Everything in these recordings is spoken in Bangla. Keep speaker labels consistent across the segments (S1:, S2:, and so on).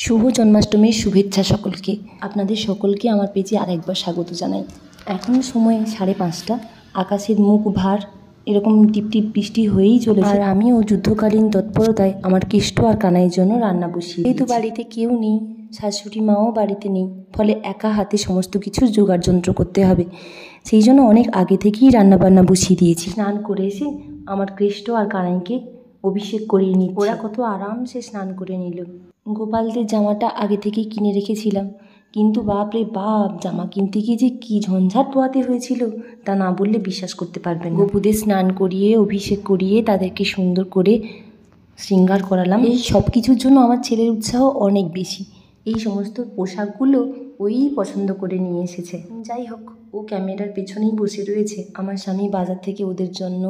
S1: শুভ জন্মাষ্টমীর শুভেচ্ছা সকলকে। আপনাদের সকলকে আমার পেজে আরেকবার স্বাগত জানাই। এখন সময় 5:30। আকাশের মুখ ভার, এরকম টিপটিপ বৃষ্টি হয়েই চলেছে। আর আমিও যুদ্ধকালীন তৎপরতায় আমার কেষ্ট আর কানাইয়ের জন্য রান্না বসিয়ে। যেহেতু বাড়িতে কেউ নেই, শাশুড়ি মাও বাড়িতে নেই, ফলে একা হাতে সমস্ত কিছু জোগাড় যন্ত্র করতে হবে। সেই জন্য অনেক আগে থেকেই রান্নাবান্না বসিয়ে দিয়েছি। স্নান করে এসে আমার কেষ্ট আর কানাইকে অভিষেক করিয়ে নিই। ওরা কত আরামসে স্নান করে নিল। গোপালদের জামাটা আগে থেকেই কিনে রেখেছিলাম, কিন্তু বাপরে বাপ, জামা কিনতে গিয়ে যে কী ঝঞ্ঝাট পোহাতে হয়েছিল তা না বললে বিশ্বাস করতে পারবেন। গোপুদের স্নান করিয়ে অভিষেক করিয়ে তাদেরকে সুন্দর করে শৃঙ্গার করালাম। এই সব কিছুর জন্য আমার ছেলের উৎসাহ অনেক বেশি। এই সমস্ত পোশাকগুলো ওই পছন্দ করে নিয়ে এসেছে। যাই হোক, ও ক্যামেরার পেছনেই বসে রয়েছে। আমার স্বামী বাজার থেকে ওদের জন্য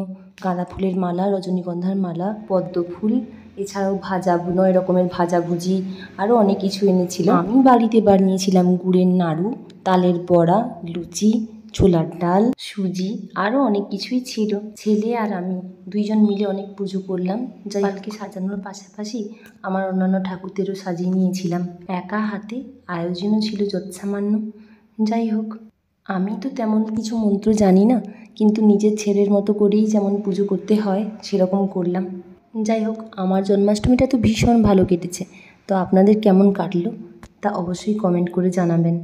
S1: গাঁদা ফুলের মালা, রজনীগন্ধার মালা, পদ্ম ফুল, এছাড়াও 9 রকমের ভাজাভুজি, আরও অনেক কিছু এনেছিল। আমি বাড়িতে বানিয়েছিলাম গুড়ের নাড়ু, তালের বড়া, লুচি, ছোলার ডাল, সুজি, আরও অনেক কিছুই ছিল। ছেলে আর আমি দুইজন মিলে অনেক পুজো করলাম। গোপালকে সাজানোর পাশাপাশি আমার অন্যান্য ঠাকুরদেরও সাজিয়ে নিয়েছিলাম। একা হাতে আয়োজনও ছিল যৎসামান্য। যাই হোক, আমি তো তেমন কিছু মন্ত্র জানি না, কিন্তু নিজের ছেলের মতো করেই যেমন পুজো করতে হয় সেরকম করলাম। যাই হোক, আমার জন্মাষ্টমীটা তো ভীষণ ভালো কেটেছে। তো আপনাদের কেমন কাটলো তা অবশ্যই কমেন্ট করে জানাবেন।